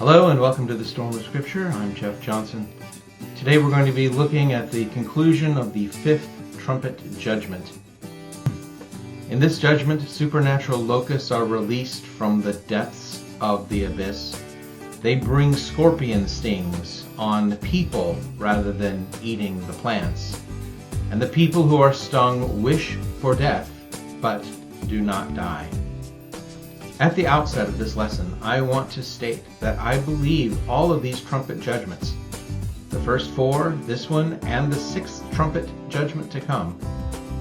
Hello and welcome to the Storm of Scripture. I'm Jeff Johnson. Today we're going to be looking at the conclusion of the fifth trumpet judgment. In this judgment, supernatural locusts are released from the depths of the abyss. They bring scorpion stings on people rather than eating the plants. And the people who are stung wish for death, but do not die. At the outset of this lesson, I want to state that I believe all of these trumpet judgments, the first four, this one, and the sixth trumpet judgment to come,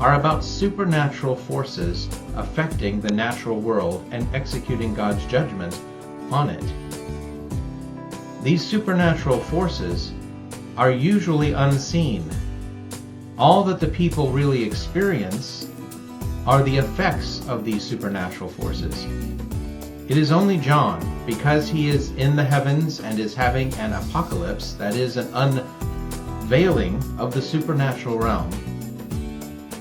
are about supernatural forces affecting the natural world and executing God's judgment on it. These supernatural forces are usually unseen. All that the people really experience are the effects of these supernatural forces. It is only John, because he is in the heavens and is having an apocalypse, that is, an unveiling of the supernatural realm.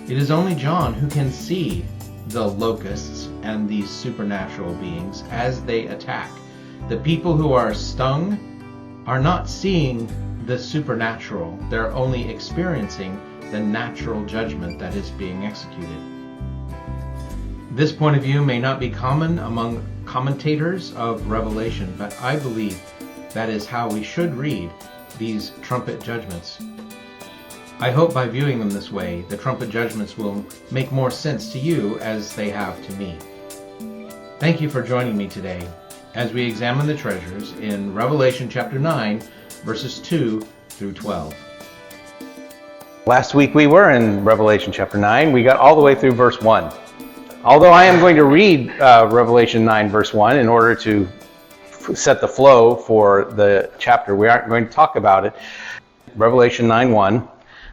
It is only John who can see the locusts and these supernatural beings as they attack. The people who are stung are not seeing the supernatural. They're only experiencing the natural judgment that is being executed. This point of view may not be common among commentators of Revelation, but I believe that is how we should read these trumpet judgments. I hope by viewing them this way, the trumpet judgments will make more sense to you as they have to me. Thank you for joining me today as we examine the treasures in Revelation chapter 9, verses 2 through 12. Last week we were in Revelation chapter 9. We got all the way through verse 1. Although I am going to read Revelation 9 verse 1 in order to set the flow for the chapter, we aren't going to talk about it. Revelation 9:1.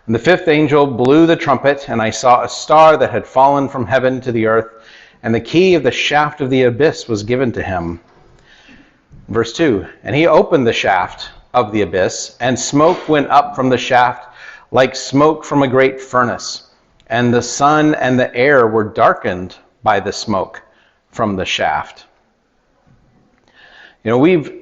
And the fifth angel blew the trumpet, and I saw a star that had fallen from heaven to the earth, and the key of the shaft of the abyss was given to him. Verse 2. And he opened the shaft of the abyss, and smoke went up from the shaft like smoke from a great furnace. And the sun and the air were darkened by the smoke from the shaft. You know, we've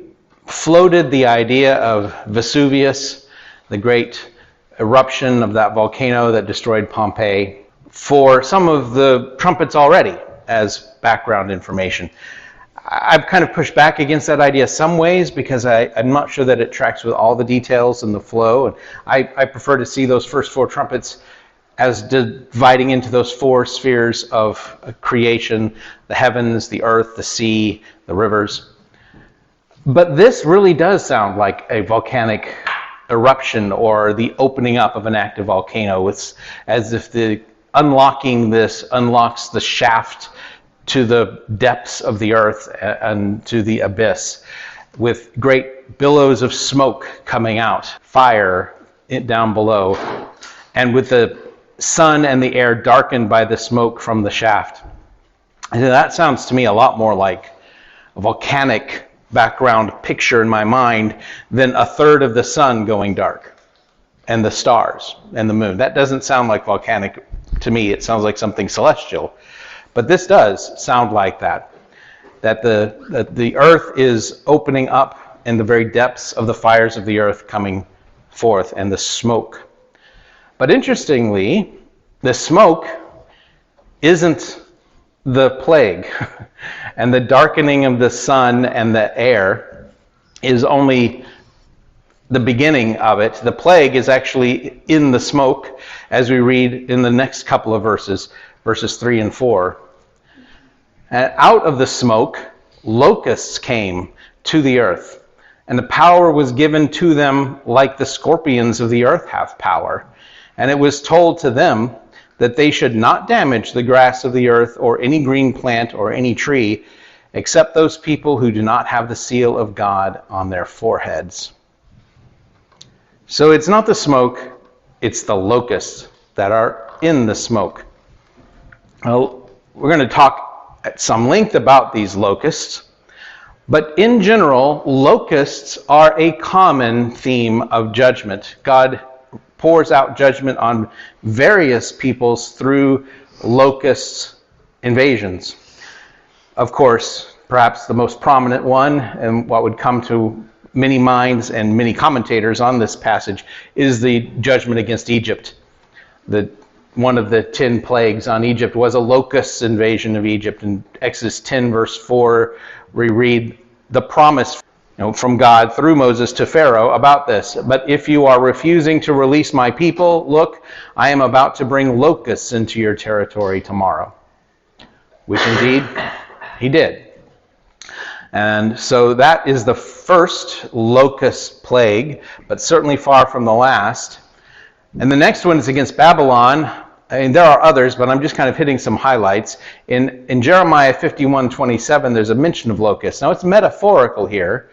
floated the idea of Vesuvius, the great eruption of that volcano that destroyed Pompeii, for some of the trumpets already as background information. I've kind of pushed back against that idea some ways because I'm not sure that it tracks with all the details and the flow. And I prefer to see those first four trumpets as dividing into those four spheres of creation: the heavens, the earth, the sea, the rivers. But this really does sound like a volcanic eruption or the opening up of an active volcano. It's as if the unlocking this unlocks the shaft to the depths of the earth and to the abyss, with great billows of smoke coming out, fire down below, and with the sun and the air darkened by the smoke from the shaft. And that sounds to me a lot more like a volcanic background picture in my mind than a third of the sun going dark and the stars and the moon. That doesn't sound like volcanic to me. It sounds like something celestial. But this does sound like that the earth is opening up in the very depths of the fires of the earth coming forth, and the smoke. But interestingly, the smoke isn't the plague, and the darkening of the sun and the air is only the beginning of it. The plague is actually in the smoke, as we read in the next couple of verses 3 and 4. And out of the smoke, locusts came to the earth, and the power was given to them like the scorpions of the earth have power. And it was told to them that they should not damage the grass of the earth or any green plant or any tree, except those people who do not have the seal of God on their foreheads. So it's not the smoke, it's the locusts that are in the smoke. Well, we're going to talk at some length about these locusts, but in general, locusts are a common theme of judgment. God pours out judgment on various peoples through locust invasions. Of course, perhaps the most prominent one, and what would come to many minds and many commentators on this passage, is the judgment against Egypt. One of the 10 plagues on Egypt was a locust invasion of Egypt. In Exodus 10, verse 4, we read the promise from God through Moses to Pharaoh about this. But if you are refusing to release my people, look, I am about to bring locusts into your territory tomorrow. Which indeed he did. And so that is the first locust plague, but certainly far from the last. And the next one is against Babylon. I mean, there are others, but I'm just kind of hitting some highlights. In Jeremiah 51:27, there's a mention of locusts. Now, it's metaphorical here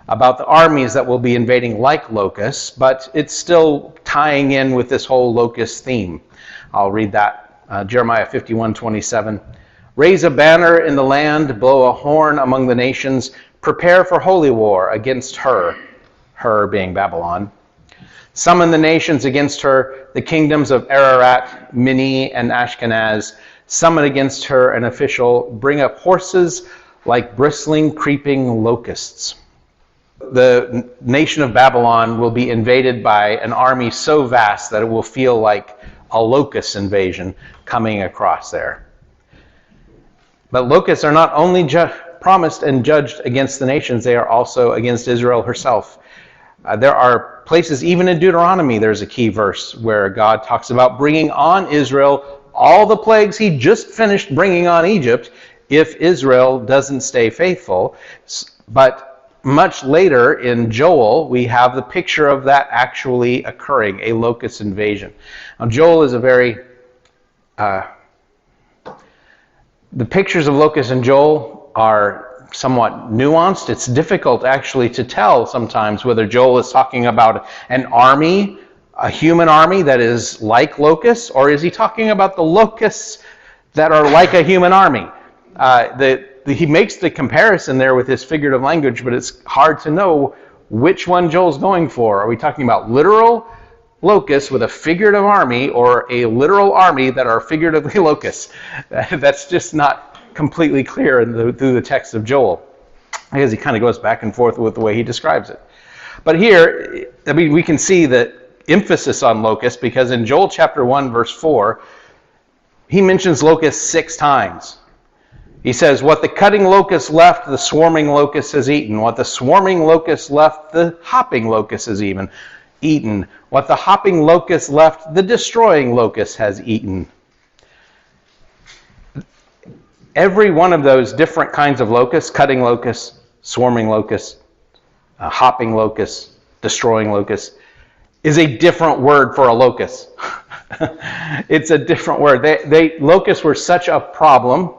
about the armies that will be invading like locusts, but it's still tying in with this whole locust theme. I'll read that. Jeremiah 51:27. Raise a banner in the land, blow a horn among the nations, prepare for holy war against her being Babylon. Summon the nations against her, the kingdoms of Ararat, Minni, and Ashkenaz. Summon against her an official, bring up horses like bristling, creeping locusts. The nation of Babylon will be invaded by an army so vast that it will feel like a locust invasion coming across there. But locusts are not only promised and judged against the nations, they are also against Israel herself. There are places, even in Deuteronomy, there's a key verse where God talks about bringing on Israel all the plagues he just finished bringing on Egypt if Israel doesn't stay faithful. But much later in Joel, we have the picture of that actually occurring, a locust invasion. Now, Joel is a very... the pictures of locusts in Joel are somewhat nuanced. It's difficult actually to tell sometimes whether Joel is talking about an army, a human army that is like locusts, or is he talking about the locusts that are like a human army? He makes the comparison there with his figurative language, but it's hard to know which one Joel's going for. Are we talking about literal locusts with a figurative army, or a literal army that are figuratively locusts? That's just not completely clear through the text of Joel, because he kind of goes back and forth with the way he describes it. But here, I mean, we can see the emphasis on locusts, because in Joel chapter 1, verse 4, he mentions locusts 6 times. He says, what the cutting locust left, the swarming locust has eaten. What the swarming locust left, the hopping locust has eaten. What the hopping locust left, the destroying locust has eaten. Every one of those different kinds of locusts, cutting locusts, swarming locusts, hopping locusts, destroying locusts, is a different word for a locust. It's a different word. Locusts were such a problem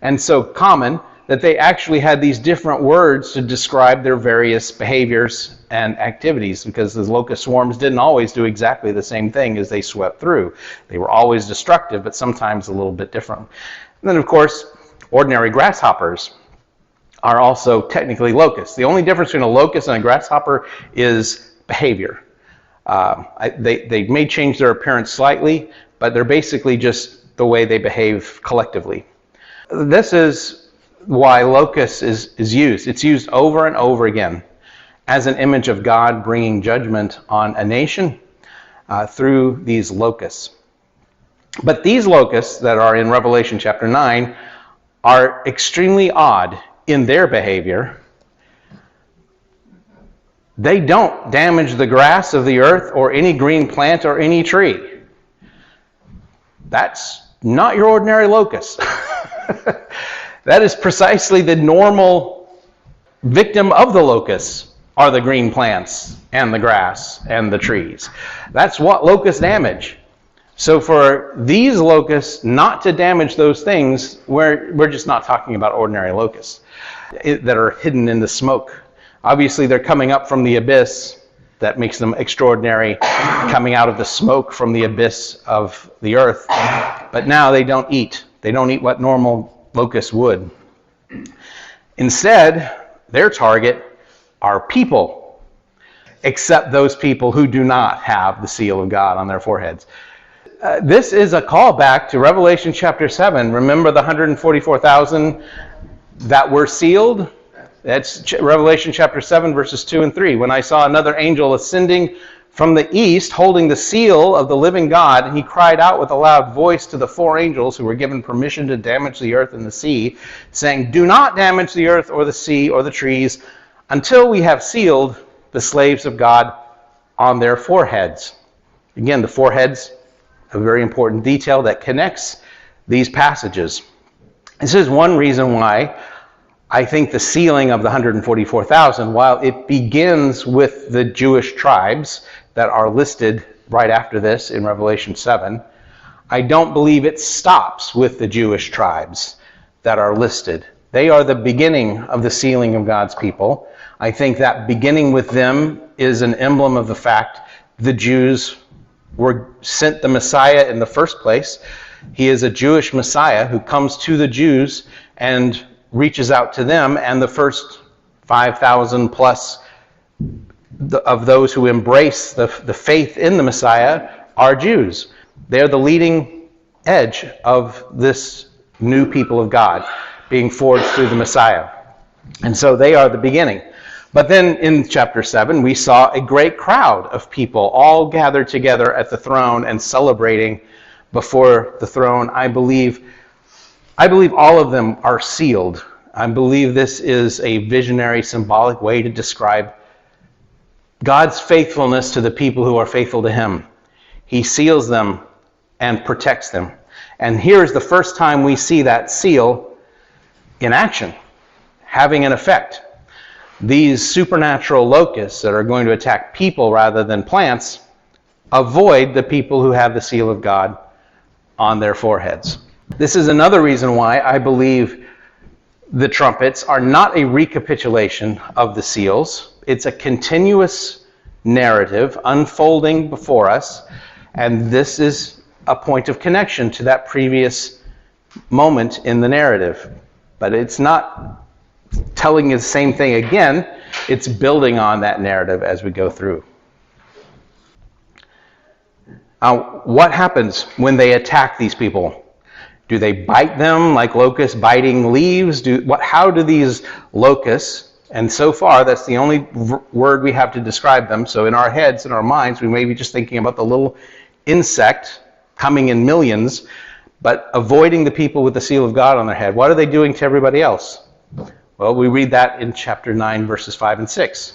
and so common that they actually had these different words to describe their various behaviors and activities, because the locust swarms didn't always do exactly the same thing as they swept through. They were always destructive, but sometimes a little bit different. And then, of course, ordinary grasshoppers are also technically locusts. The only difference between a locust and a grasshopper is behavior. They may change their appearance slightly, but they're basically just the way they behave collectively. This is why locust is used. It's used over and over again as an image of God bringing judgment on a nation through these locusts. But these locusts that are in Revelation chapter 9 are extremely odd in their behavior. They don't damage the grass of the earth or any green plant or any tree. That's not your ordinary locust. That is precisely the normal victim of the locusts, are the green plants and the grass and the trees. That's what locusts damage. So for these locusts not to damage those things, we're just not talking about ordinary locusts that are hidden in the smoke. Obviously, they're coming up from the abyss. That makes them extraordinary, coming out of the smoke from the abyss of the earth. But now they don't eat. They don't eat what normal locusts would. Instead, their target are people, except those people who do not have the seal of God on their foreheads. This is a callback to Revelation chapter 7. Remember the 144,000 that were sealed. That's Revelation chapter 7, verses 2 and 3. When I saw another angel ascending from the east, holding the seal of the living God, and he cried out with a loud voice to the four angels who were given permission to damage the earth and the sea, saying, "Do not damage the earth or the sea or the trees until we have sealed the slaves of God on their foreheads." Again, the foreheads, a very important detail that connects these passages. This is one reason why I think the sealing of the 144,000, while it begins with the Jewish tribes that are listed right after this in Revelation 7, I don't believe it stops with the Jewish tribes that are listed. They are the beginning of the sealing of God's people. I think that beginning with them is an emblem of the fact the Jews were sent the Messiah in the first place. He is a Jewish Messiah who comes to the Jews and reaches out to them, and the first 5,000 plus of those who embrace the faith in the Messiah are Jews. They're the leading edge of this new people of God being forged through the Messiah. And so they are the beginning. But then in chapter 7, we saw a great crowd of people all gathered together at the throne and celebrating before the throne. I believe all of them are sealed. I believe this is a visionary, symbolic way to describe God's faithfulness to the people who are faithful to him. He seals them and protects them. And here's the first time we see that seal in action, having an effect. These supernatural locusts that are going to attack people rather than plants avoid the people who have the seal of God on their foreheads. This is another reason why I believe the trumpets are not a recapitulation of the seals. It's a continuous narrative unfolding before us, and this is a point of connection to that previous moment in the narrative. But it's not telling you the same thing again, it's building on that narrative as we go through. What happens when they attack these people? Do they bite them like locusts biting leaves? How do these locusts, and so far that's the only word we have to describe them, so in our heads, in our minds, we may be just thinking about the little insect coming in millions, but avoiding the people with the seal of God on their head. What are they doing to everybody else? Well, we read that in chapter 9, verses 5 and 6.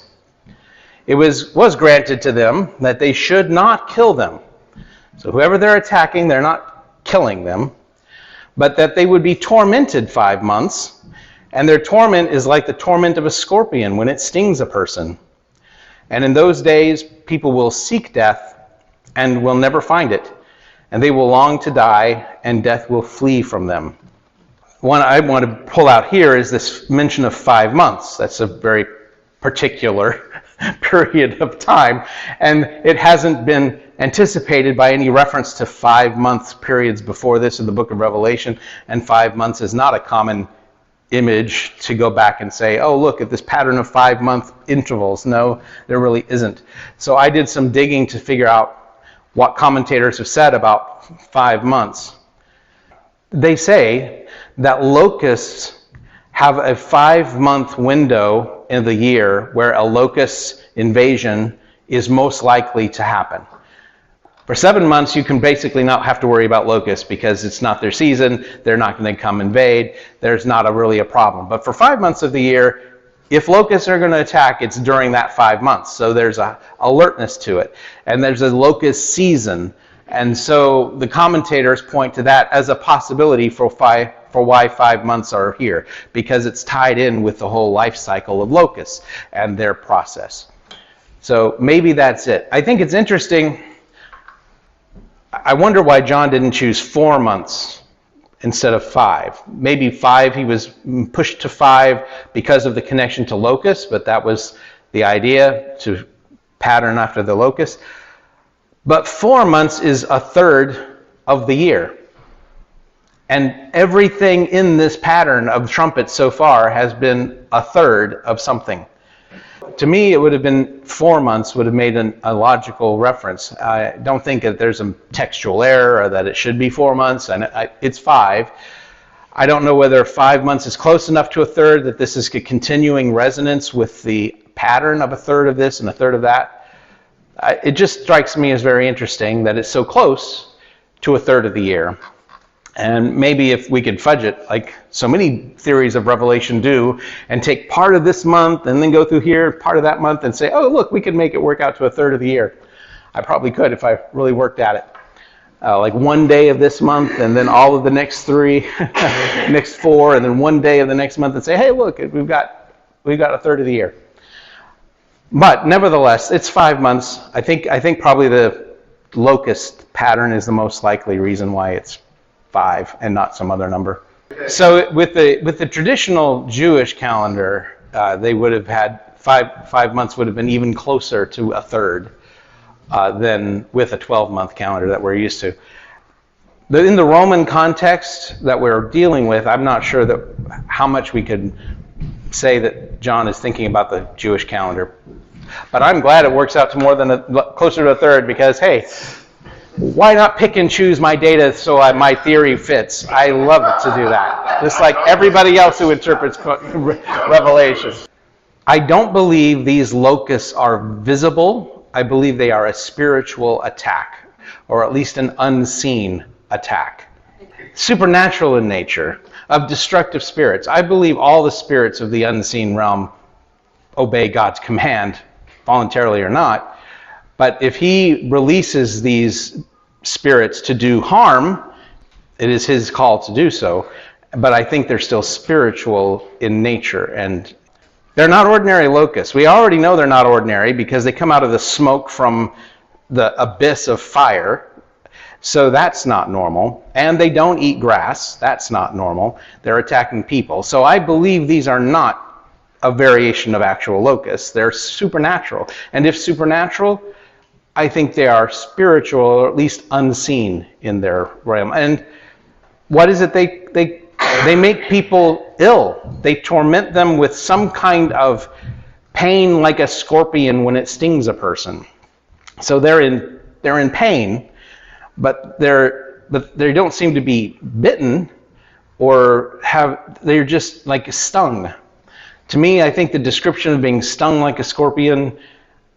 It was granted to them that they should not kill them. So whoever they're attacking, they're not killing them, but that they would be tormented 5 months, and their torment is like the torment of a scorpion when it stings a person. And in those days, people will seek death and will never find it, and they will long to die, and death will flee from them. One I want to pull out here is this mention of 5 months. That's a very particular period of time, and it hasn't been anticipated by any reference to 5 months periods before this in the book of Revelation, and 5 months is not a common image to go back and say, oh, look at this pattern of 5 month intervals. No, there really isn't. So I did some digging to figure out what commentators have said about 5 months. They say that locusts have a 5 month window in the year where a locust invasion is most likely to happen. For 7 months, you can basically not have to worry about locusts because it's not their season. They're not going to come invade. There's not really a problem. But for 5 months of the year, if locusts are going to attack, it's during that 5 months. So there's a alertness to it. And there's a locust season. And so the commentators point to that as a possibility for why 5 months are here, because it's tied in with the whole life cycle of locusts and their process. So maybe that's it. I think it's interesting. I wonder why John didn't choose 4 months instead of 5. Maybe 5, he was pushed to 5 because of the connection to locusts, but that was the idea, to pattern after the locusts. But 4 months is a third of the year. And everything in this pattern of trumpets so far has been a third of something. To me, it would have been 4 months would have made a logical reference. I don't think that there's a textual error or that it should be 4 months, and it's 5. I don't know whether 5 months is close enough to a third, that this is a continuing resonance with the pattern of a third of this and a third of that. It just strikes me as very interesting that it's so close to a third of the year. And maybe if we could fudge it, like so many theories of Revelation do, and take part of this month and then go through here, part of that month, and say, oh, look, we could make it work out to a third of the year. I probably could if I really worked at it. Like one day of this month, and then all of the next 3, next 4, and then one day of the next month, and say, hey, look, we've got a third of the year. But nevertheless, it's 5 months. I think probably the locust pattern is the most likely reason why it's 5 and not some other number. So with the traditional Jewish calendar, they would have had 5 months would have been even closer to a third than with a 12-month calendar that we're used to. In the Roman context that we're dealing with, I'm not sure that how much we could say that John is thinking about the Jewish calendar. But I'm glad it works out to more than closer to a third, because, hey, why not pick and choose my data so my theory fits? I love it to do that, just like everybody else who interprets Revelation. I don't believe these locusts are visible. I believe they are a spiritual attack, or at least an unseen attack. Supernatural in nature, of destructive spirits. I believe all the spirits of the unseen realm obey God's command, voluntarily or not. But if he releases these spirits to do harm, it is his call to do so. But I think they're still spiritual in nature, and they're not ordinary locusts. We already know they're not ordinary because they come out of the smoke from the abyss of fire. So that's not normal. And they don't eat grass. That's not normal. They're attacking people. So I believe these are not a variation of actual locusts. They're supernatural. And if supernatural, I think they are spiritual, or at least unseen in their realm. And what is it? They make people ill. They torment them with some kind of pain, like a scorpion when it stings a person. So they're in pain, but they don't seem to be bitten, or they're just like stung. To me, I think the description of being stung like a scorpion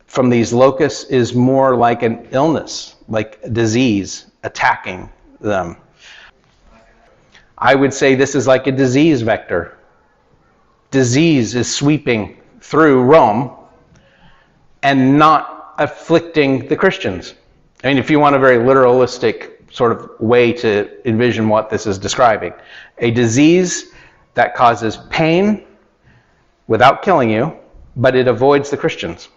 from these locusts is more like an illness, like a disease attacking them. I would say this is like a disease vector. Disease is sweeping through Rome and not afflicting the Christians. I mean, if you want a very literalistic sort of way to envision what this is describing. A disease that causes pain without killing you, but it avoids the Christians.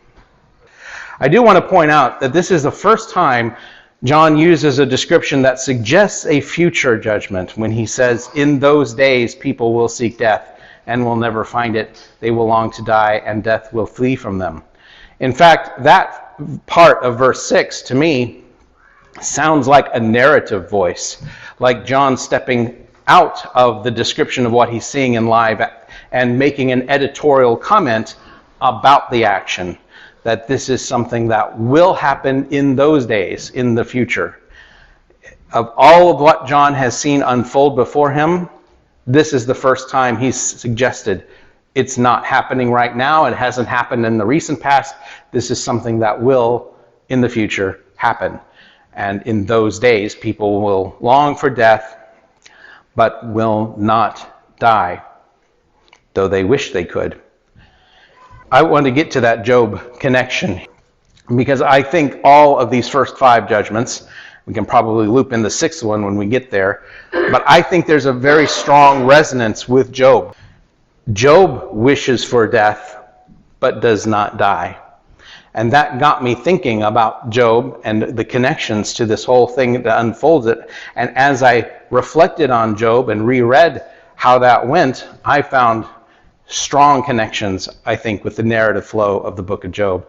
I do want to point out that this is the first time John uses a description that suggests a future judgment when he says, in those days people will seek death and will never find it. They will long to die, and death will flee from them. In fact, that part of verse 6 to me sounds like a narrative voice, like John stepping out of the description of what he's seeing in live and making an editorial comment about the action, that this is something that will happen in those days, in the future. Of all of what John has seen unfold before him, this is the first time he's suggested it's not happening right now. It hasn't happened in the recent past. This is something that will, in the future, happen. And in those days, people will long for death, but will not die, though they wish they could. I want to get to that Job connection, because I think all of these first 5 judgments, we can probably loop in the 6th one when we get there, but I think there's a very strong resonance with Job. Job wishes for death, but does not die. And that got me thinking about Job and the connections to this whole thing that unfolds it. And as I reflected on Job and reread how that went, I found strong connections, I think, with the narrative flow of the book of Job.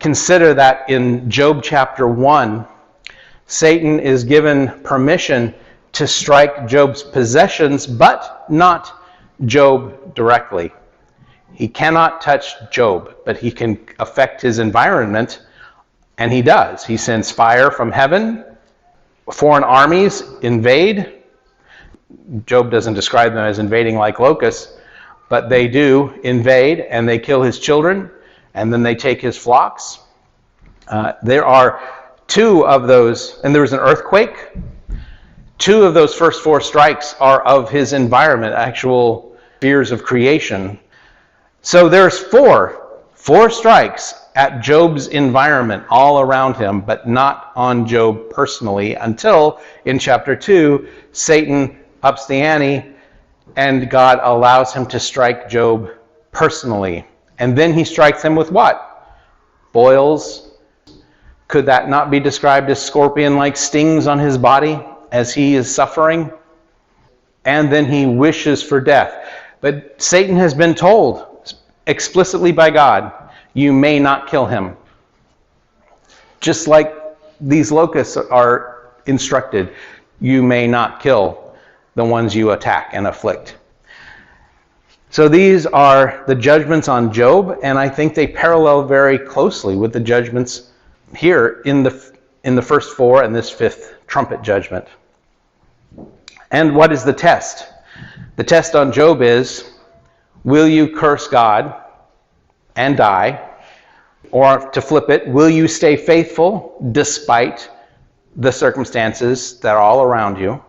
Consider that in Job chapter 1, Satan is given permission to strike Job's possessions, but not Job directly. He cannot touch Job, but he can affect his environment, and he does. He sends fire from heaven, foreign armies invade, Job doesn't describe them as invading like locusts, but they do invade, and they kill his children, and then they take his flocks. There are two of those, and there was an earthquake. Two of those first four strikes are of his environment, actual spheres of creation. So there's four strikes at Job's environment all around him, but not on Job personally, until in chapter 2, Satan ups the ante, and God allows him to strike Job personally. And then he strikes him with what? Boils. Could that not be described as scorpion-like stings on his body as he is suffering? And then he wishes for death. But Satan has been told explicitly by God, you may not kill him. Just like these locusts are instructed, you may not kill the ones you attack and afflict. So these are the judgments on Job, and I think they parallel very closely with the judgments here in the first four and this fifth trumpet judgment. And what is the test? The test on Job is, will you curse God and die? Or to flip it, will you stay faithful despite the circumstances that are all around you?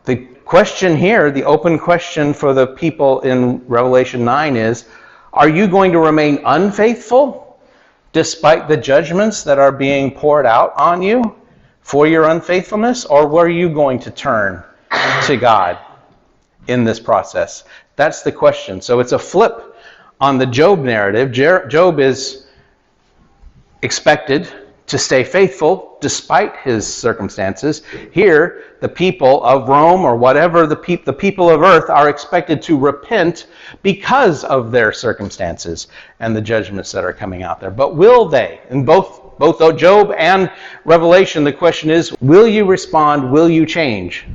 The question here, the open question for the people in Revelation 9 is, are you going to remain unfaithful despite the judgments that are being poured out on you for your unfaithfulness? Or were you going to turn to God in this process? That's the question. So it's a flip on the Job narrative. Job is expected to stay faithful despite his circumstances. Here, the people of Rome, or whatever the people of earth, are expected to repent because of their circumstances and the judgments that are coming out there. But will they? In both Job and Revelation, the question is, will you respond? Will you change?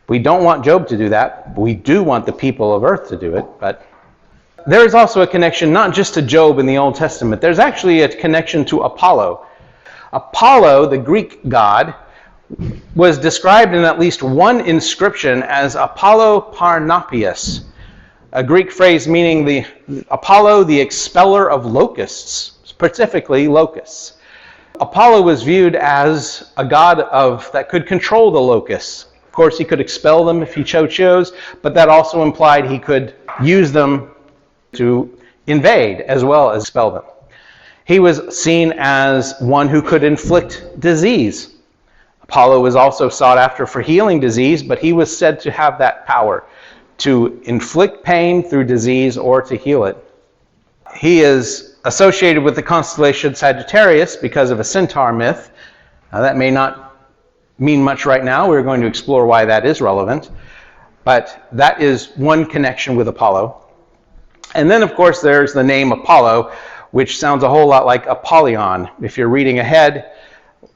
We don't want Job to do that. We do want the people of earth to do it, but there is also a connection not just to Job in the Old Testament. There's actually a connection to Apollo. Apollo, the Greek god, was described in at least one inscription as Apollo Parnapius, a Greek phrase meaning the Apollo, the expeller of locusts, specifically locusts. Apollo was viewed as a god that could control the locusts. Of course, he could expel them if he chose, but that also implied he could use them to invade as well as expel them. He was seen as one who could inflict disease. Apollo was also sought after for healing disease, but he was said to have that power to inflict pain through disease or to heal it. He is associated with the constellation Sagittarius because of a centaur myth. Now, that may not mean much right now. We're going to explore why that is relevant. But that is one connection with Apollo. And then, of course, there's the name Apollo, which sounds a whole lot like Apollyon. If you're reading ahead,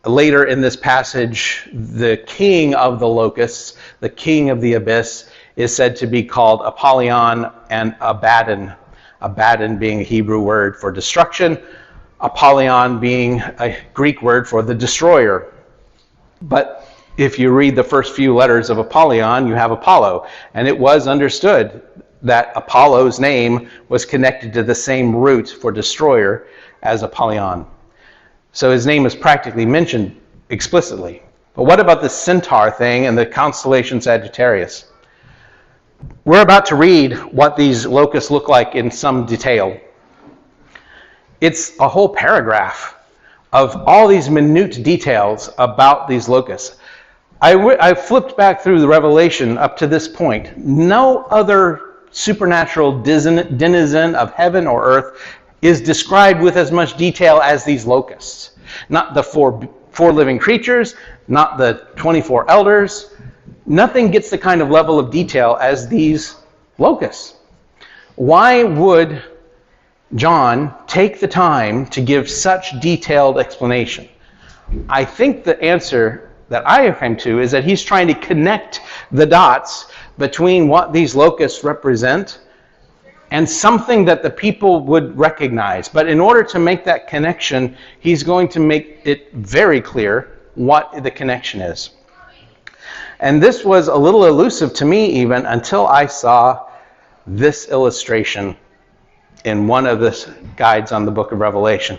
later in this passage, the king of the locusts, the king of the abyss, is said to be called Apollyon and Abaddon. Abaddon being a Hebrew word for destruction, Apollyon being a Greek word for the destroyer. But if you read the first few letters of Apollyon, you have Apollo. And it was understood that Apollo's name was connected to the same root for destroyer as Apollyon. So his name is practically mentioned explicitly. But what about the centaur thing and the constellation Sagittarius? We're about to read what these locusts look like in some detail. It's a whole paragraph of all these minute details about these locusts. I flipped back through the Revelation up to this point. No other supernatural denizen of heaven or earth is described with as much detail as these locusts. Not the four living creatures, not the 24 elders. Nothing gets the kind of level of detail as these locusts. Why would John take the time to give such detailed explanation? I think the answer that I came to is that he's trying to connect the dots between what these locusts represent and something that the people would recognize. But in order to make that connection, he's going to make it very clear what the connection is. And this was a little elusive to me even until I saw this illustration in one of the guides on the book of Revelation.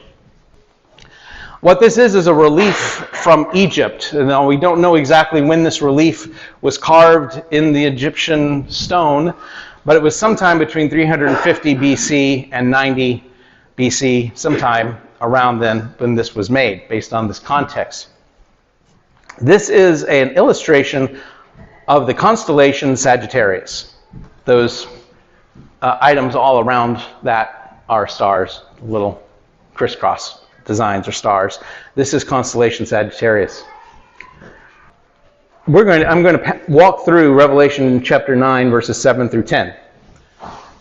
What this is a relief from Egypt. Now, we don't know exactly when this relief was carved in the Egyptian stone, but it was sometime between 350 BC and 90 BC, sometime around then when this was made, based on this context. This is an illustration of the constellation Sagittarius. Those items all around that are stars, little crisscross designs or stars. This is constellation Sagittarius. I'm going to walk through Revelation chapter 9, verses 7 through 10,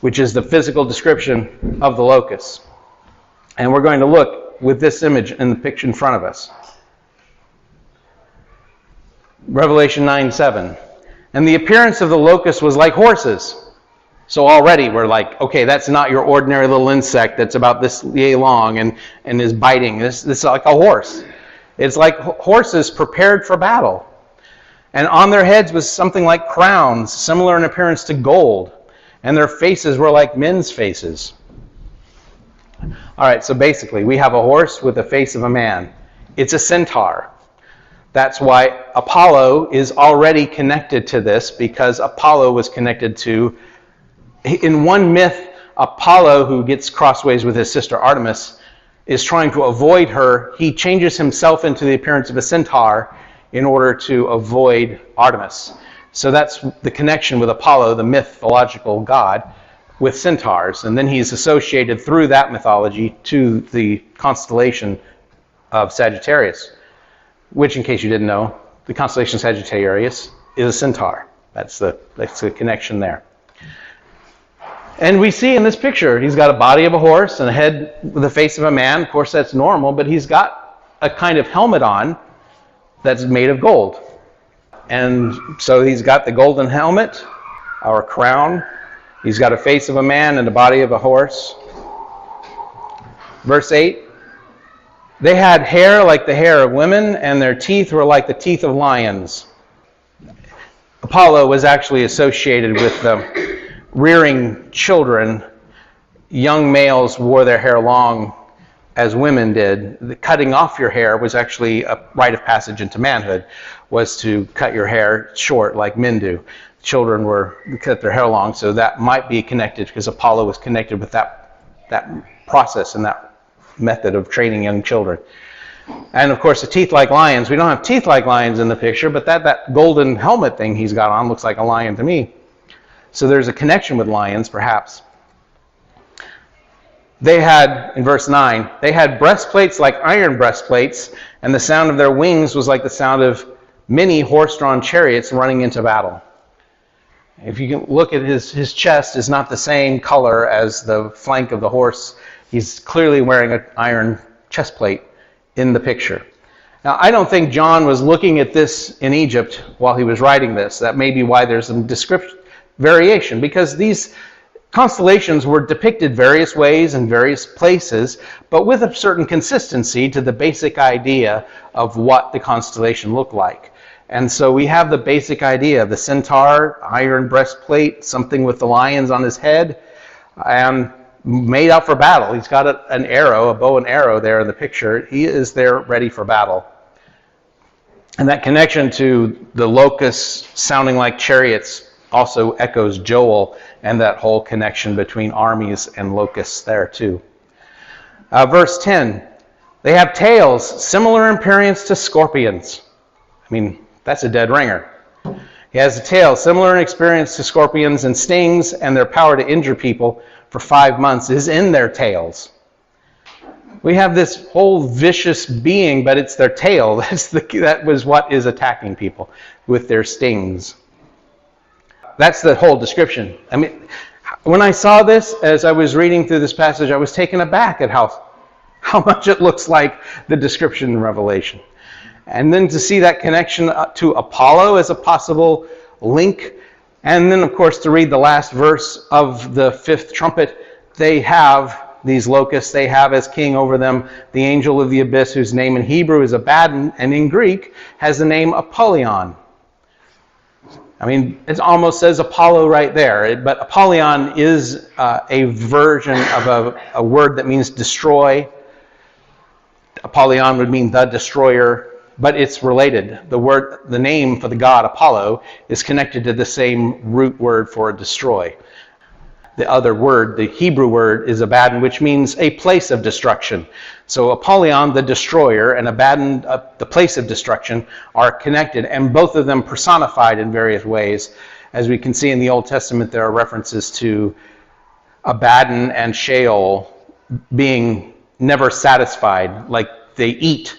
which is the physical description of the locusts. And we're going to look with this image in the picture in front of us. Revelation 9:7. And the appearance of the locust was like horses. So already we're like, okay, that's not your ordinary little insect that's about this yay long and is biting. This is like a horse. It's like horses prepared for battle. And on their heads was something like crowns, similar in appearance to gold. And their faces were like men's faces. All right, so basically we have a horse with the face of a man. It's a centaur. That's why Apollo is already connected to this, because Apollo was connected to, in one myth, Apollo, who gets crossways with his sister Artemis, is trying to avoid her. He changes himself into the appearance of a centaur in order to avoid Artemis. So that's the connection with Apollo, the mythological god, with centaurs. And then he's associated through that mythology to the constellation of Sagittarius, which, in case you didn't know, the constellation Sagittarius is a centaur. That's the connection there. And we see in this picture, he's got a body of a horse and a head with the face of a man. Of course, that's normal, but he's got a kind of helmet on that's made of gold. And so he's got the golden helmet, or crown. He's got a face of a man and a body of a horse. Verse 8, they had hair like the hair of women, and their teeth were like the teeth of lions. Apollo was actually associated with rearing children. Young males wore their hair long as women did. The cutting off your hair was actually a rite of passage into manhood, was to cut your hair short like men do. Children were cut their hair long, so that might be connected, because Apollo was connected with that process and that method of training young children. And of course, the teeth like lions. We don't have teeth like lions in the picture, but that golden helmet thing he's got on looks like a lion to me. So there's a connection with lions, perhaps. They had, in verse 9, they had breastplates like iron breastplates, and the sound of their wings was like the sound of many horse-drawn chariots running into battle. If you can look at his chest is not the same color as the flank of the horse. He's clearly wearing an iron chest plate in the picture. Now, I don't think John was looking at this in Egypt while he was writing this. That may be why there's some description variation, because these constellations were depicted various ways in various places, but with a certain consistency to the basic idea of what the constellation looked like. And so we have the basic idea of the centaur, iron breastplate, something with the lions on his head, and made out for battle. He's got an arrow, a bow and arrow there in the picture. He is there ready for battle. And that connection to the locusts sounding like chariots also echoes Joel and that whole connection between armies and locusts there too. Verse 10, they have tails similar in appearance to scorpions. I mean, that's a dead ringer. He has a tail similar in appearance to scorpions, and stings, and their power to injure people for 5 months is in their tails. We have this whole vicious being, but it's their tail. That was what is attacking people with their stings. That's the whole description. I mean, when I saw this, as I was reading through this passage, I was taken aback at how much it looks like the description in Revelation. And then to see that connection to Apollo as a possible link, and then, of course, to read the last verse of the fifth trumpet, they have these locusts, they have as king over them the angel of the abyss, whose name in Hebrew is Abaddon, and in Greek has the name Apollyon. I mean, it almost says Apollo right there, but Apollyon is a version of a word that means destroy. Apollyon would mean the destroyer, but it's related. The name for the god Apollo is connected to the same root word for destroy. The other word, the Hebrew word, is Abaddon, which means a place of destruction. So Apollyon, the destroyer, and Abaddon, the place of destruction, are connected, and both of them personified in various ways. As we can see in the Old Testament, there are references to Abaddon and Sheol being never satisfied. Like they eat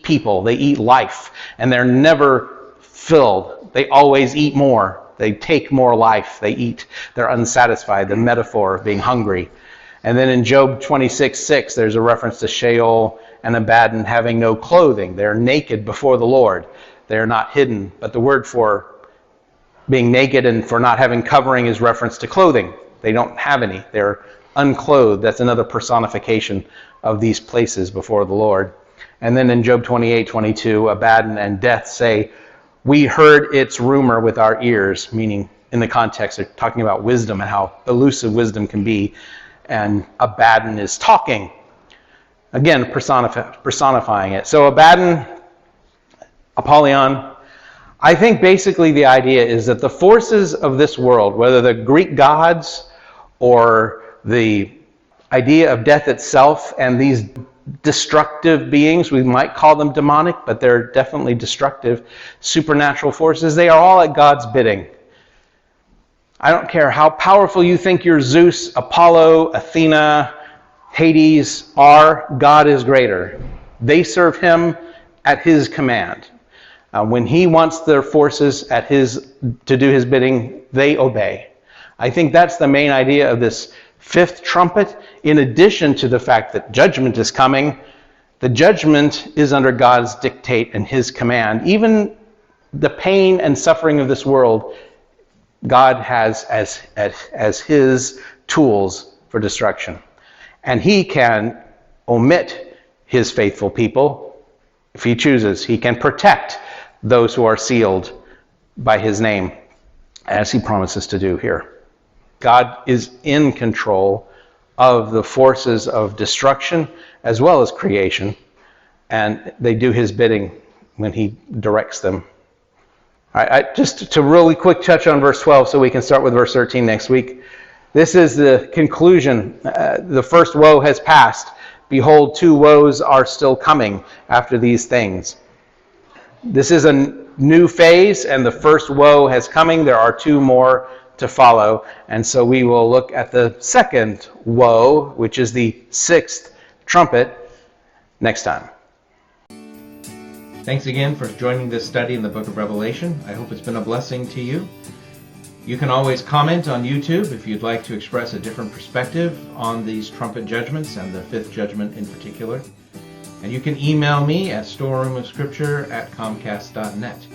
people, they eat life, and they're never filled. They always eat more. They take more life. They eat. They're unsatisfied. The metaphor of being hungry. And then in Job 26:6, there's a reference to Sheol and Abaddon having no clothing. They're naked before the Lord. They're not hidden. But the word for being naked and for not having covering is reference to clothing. They don't have any. They're unclothed. That's another personification of these places before the Lord. And then in Job 28:22, Abaddon and death say, "We heard its rumor with our ears," meaning in the context of talking about wisdom and how elusive wisdom can be. And Abaddon is talking. Again, personifying it. So Abaddon, Apollyon, I think basically the idea is that the forces of this world, whether the Greek gods or the idea of death itself and these destructive beings, we might call them demonic, but they're definitely destructive, supernatural forces, they are all at God's bidding. I don't care how powerful you think your Zeus, Apollo, Athena, Hades are, God is greater. They serve him at his command. When he wants their forces to do his bidding, they obey. I think that's the main idea of this fifth trumpet. In addition to the fact that judgment is coming, the judgment is under God's dictate and his command. Even the pain and suffering of this world, God has as his tools for destruction. And he can omit his faithful people if he chooses. He can protect those who are sealed by his name, as he promises to do here. God is in control of the forces of destruction as well as creation, and they do his bidding when he directs them. All right, just to really quick touch on verse 12 so we can start with verse 13 next week. This is the conclusion. The first woe has passed. Behold, two woes are still coming after these things. This is a new phase, and the first woe has coming. There are two more to follow. And so we will look at the second woe, which is the sixth trumpet, next time. Thanks again for joining this study in the book of Revelation. I hope it's been a blessing to you. You can always comment on YouTube if you'd like to express a different perspective on these trumpet judgments and the fifth judgment in particular. And you can email me at storeroomofscripture@comcast.net.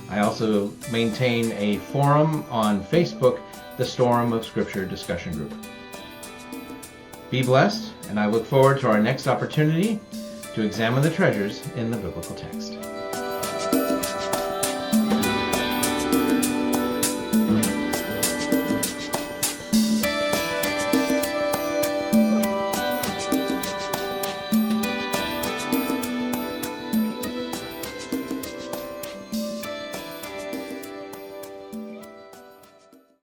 I also maintain a forum on Facebook, the Storeroom of Scripture discussion group. Be blessed, and I look forward to our next opportunity to examine the treasures in the biblical text.